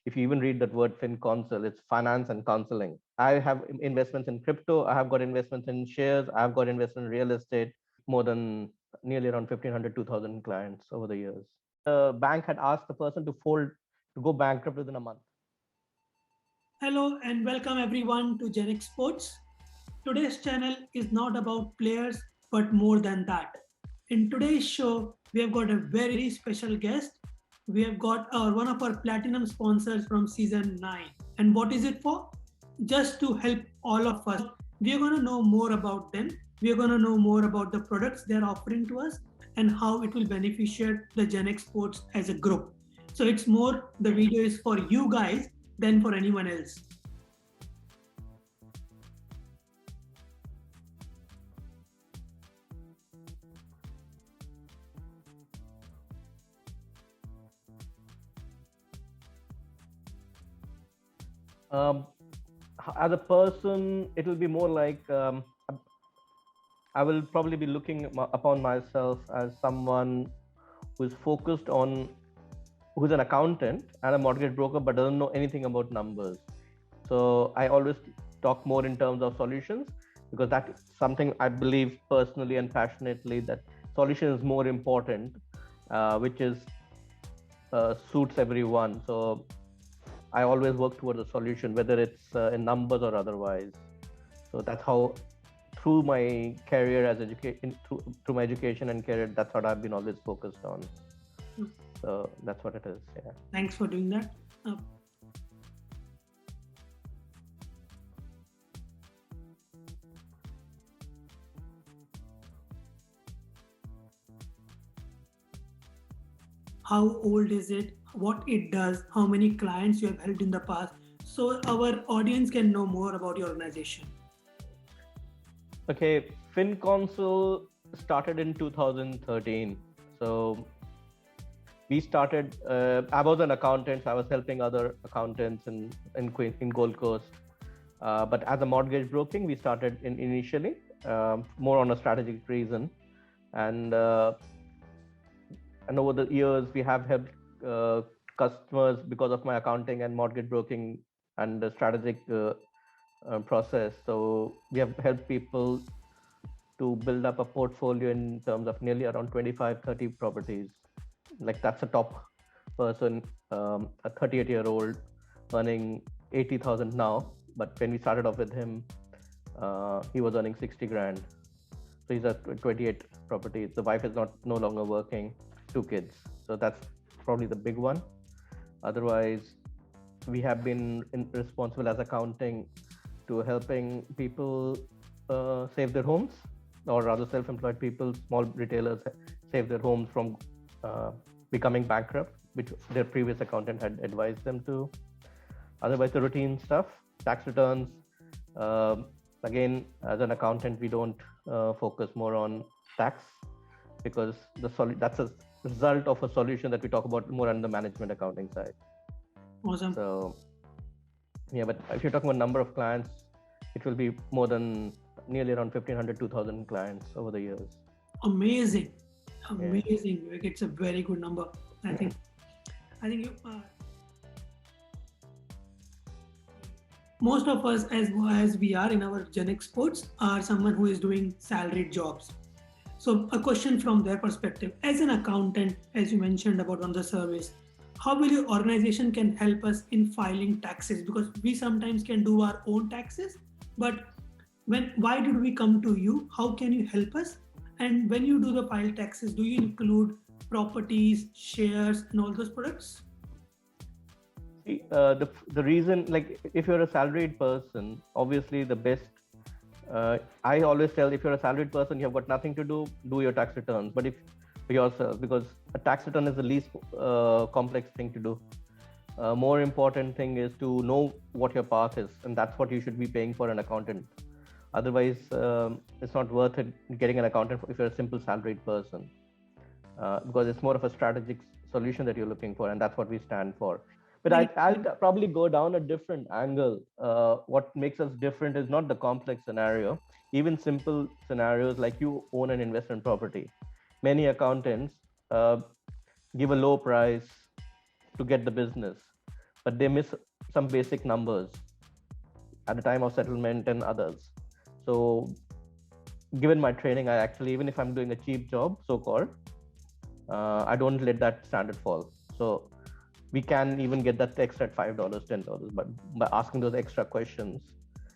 if you even read that word FinConsult, it's finance and counseling. I have investments in crypto. I have got investments in shares. I've got investments in real estate. More than nearly around 1,500, 2,000 clients over the years. The bank had asked the person to go bankrupt within a month. Hello and welcome everyone to Genex Sports. Today's channel is not about players but more than that. In today's show, we have got a very special guest. We have got one of our platinum sponsors from season 9. And what is it for? Just to help all of us. We are going to know more about them. We are going to know more about the products they are offering to us and how it will beneficiate the Genex Sports as a group. So it's more the video is for you guys than for anyone else. Um, as a person, it will be more like I will probably be looking upon myself as someone who's focused on, who's an accountant and a mortgage broker, but doesn't know anything about numbers. So I always talk more in terms of solutions, because that's something I believe personally and passionately, that solution is more important, which is suits everyone. So I always work towards a solution, whether it's in numbers or otherwise. So that's how, through my career as education, through my education and career, that's what I've been always focused on. So that's what it is. Yeah. Thanks for doing that. How old is it? What it does? How many clients you have helped in the past? So our audience can know more about your organization. Okay, FinConsole started in 2013. So we started. I was an accountant, so I was helping other accountants in Gold Coast. But as a mortgage broking, we started initially more on a strategic reason, and over the years we have helped customers because of my accounting and mortgage broking and the strategic process. So we have helped people to build up a portfolio in terms of nearly around 25, 30 properties. Like that's a top person, a 38-year-old earning 80,000 now. But when we started off with him, he was earning 60 grand. So he's at 28 properties. The wife is no longer working, 2 kids. So that's probably the big one. Otherwise, we have been responsible as accounting to helping people save their homes, or rather self-employed people, small retailers save their homes from becoming bankrupt, which their previous accountant had advised them to. Otherwise, the routine stuff, tax returns. Again, as an accountant, we don't focus more on tax, because that's a result of a solution that we talk about more on the management accounting side. Awesome. So yeah, but if you're talking about number of clients, it will be more than nearly around 1,500, 2,000 clients over the years. Amazing. Yeah. It's a very good number. I think you most of us, as we are in our Genex Sports, are someone who is doing salaried jobs. So a question from their perspective, as an accountant, as you mentioned about on the service, how will your organization can help us in filing taxes? Because we sometimes can do our own taxes, but why did we come to you? How can you help us? And when you do the file taxes, do you include properties, shares, and all those products? The reason, like, if you're a salaried person, obviously the best. I always tell, if you're a salaried person, you have got nothing to do your tax returns. But if for yourself, because a tax return is the least complex thing to do. More important thing is to know what your path is, and that's what you should be paying for an accountant. Otherwise, it's not worth it getting an accountant if you're a simple salaried person, because it's more of a strategic solution that you're looking for, and that's what we stand for. But I'll probably go down a different angle. What makes us different is not the complex scenario. Even simple scenarios like you own an investment property. Many accountants give a low price to get the business. but they miss some basic numbers at the time of settlement and others. So given my training, I actually, even if I'm doing a cheap job, so-called, I don't let that standard fall. So we can even get that extra at $5, $10, but by asking those extra questions,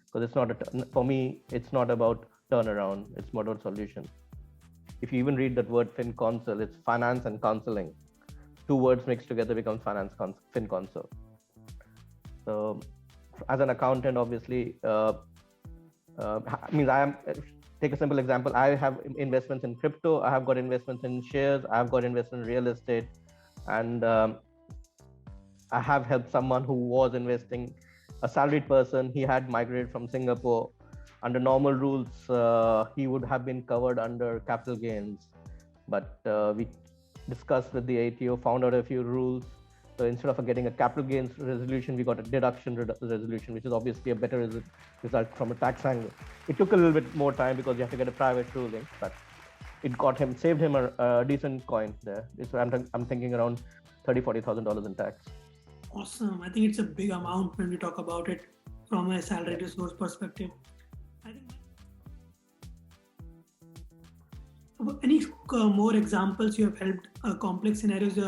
because it's not for me, it's not about turnaround, it's more about solution. If you even read that word FinConsole, it's finance and counseling. Two words mixed together becomes FinConsole. So as an accountant, obviously, means I am, take a simple example. I have investments in crypto. I have got investments in shares. I have got investments in real estate. And I have helped someone who was investing, a salaried person. He had migrated from Singapore. Under normal rules, he would have been covered under capital gains. But we discussed with the ATO, found out a few rules. So instead of getting a capital gains resolution, we got a deduction resolution, which is obviously a better result from a tax angle. It took a little bit more time because you have to get a private ruling, but it got him, saved him a decent coin there. So I'm thinking around $30,000-$40,000 in tax. Awesome. I think it's a big amount when we talk about it from a salary resource perspective. I think any more examples you have helped complex scenarios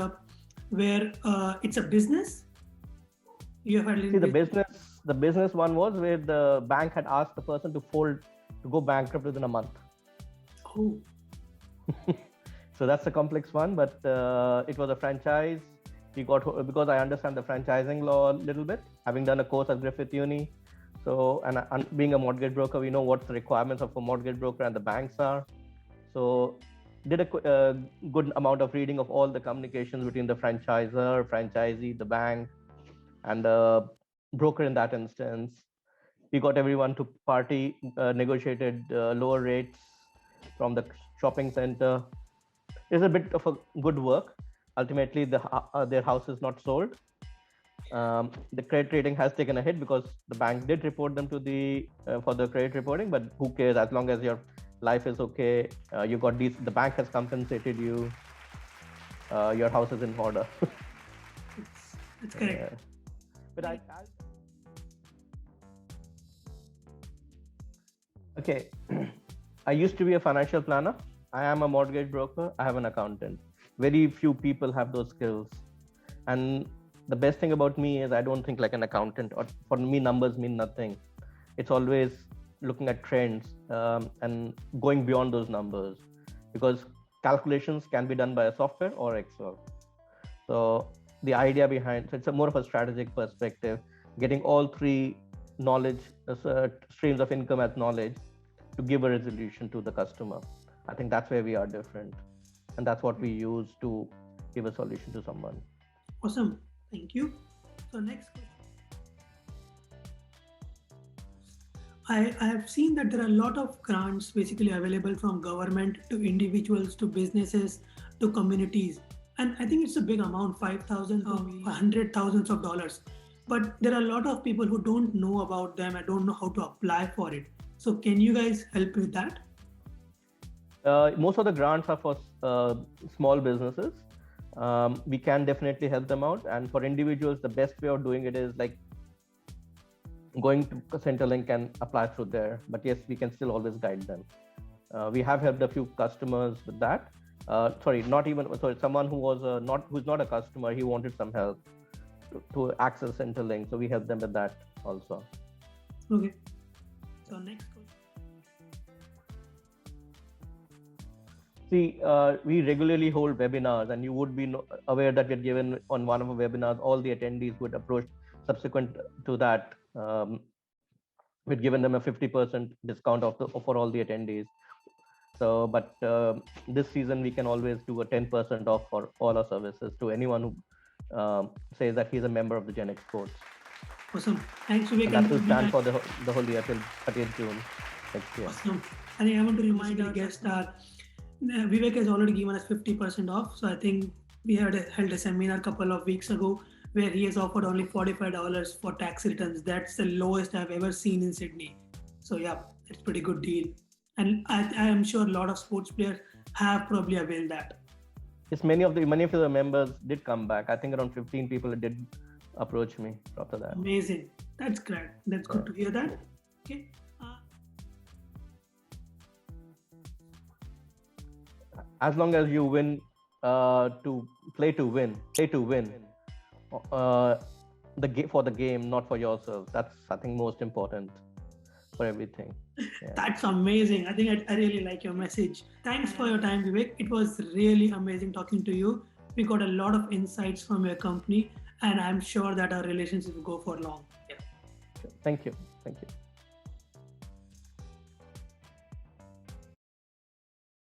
where it's a business? You have had the business one was where the bank had asked the person to go bankrupt within a month. Oh. So that's a complex one, but it was a franchise. Because I understand the franchising law a little bit, having done a course at Griffith Uni. So, and being a mortgage broker, we know what the requirements of a mortgage broker and the banks are. So did a good amount of reading of all the communications between the franchisor, franchisee, the bank, and the broker in that instance. We got everyone to party, negotiated lower rates from the shopping center. It's a bit of a good work. Ultimately, their house is not sold. The credit rating has taken a hit because the bank did report them to for the credit reporting, but who cares, as long as your life is okay, you got these, the bank has compensated you, your house is in order. That's correct. But okay, I used to be a financial planner. I am a mortgage broker. I have an accountant. Very few people have those skills. And the best thing about me is I don't think like an accountant, or for me, numbers mean nothing. It's always looking at trends and going beyond those numbers, because calculations can be done by a software or Excel. So the idea behind, so it's more of a strategic perspective, getting all three knowledge streams of income as knowledge to give a resolution to the customer. I think that's where we are different. And that's what we use to give a solution to someone. Awesome. Thank you. So next question. I have seen that there are a lot of grants basically available from government to individuals, to businesses, to communities. And I think it's a big amount, 5,000 to $100,000 of dollars. But there are a lot of people who don't know about them and don't know how to apply for it. So can you guys help with that? Most of the grants are for small businesses. We can definitely help them out. And for individuals, the best way of doing it is like going to Centrelink and apply through there. But yes, we can still always guide them. We have helped a few customers with that. Someone who's not a customer, he wanted some help to access Centrelink. So we help them with that also. Okay. So next question. See, we regularly hold webinars, and you would be aware that we're given on one of our webinars, all the attendees would approach subsequent to that. We'd given them a 50% discount for all the attendees. So, but this season we can always do a 10% off for all our services to anyone who says that he's a member of the Gen Exports. Awesome. Thanks, Vivek. That will stand for the whole year till 30th June next year. Awesome. And I want to remind our guests that Vivek has already given us 50% off. So I think we held a seminar a couple of weeks ago where he has offered only $45 for tax returns. That's the lowest I've ever seen in Sydney. So yeah, it's a pretty good deal. And I am sure a lot of sports players have probably availed that. Yes, many of the members did come back. I think around 15 people did approach me after that. Amazing. That's great. That's good to hear that. Okay. As long as you win, to play to win, for the game, not for yourself. That's, I think, most important for everything. Yeah. That's amazing. I think I really like your message. Thanks for your time, Vivek. It was really amazing talking to you. We got a lot of insights from your company, and I'm sure that our relationship will go for long. Yeah. Thank you.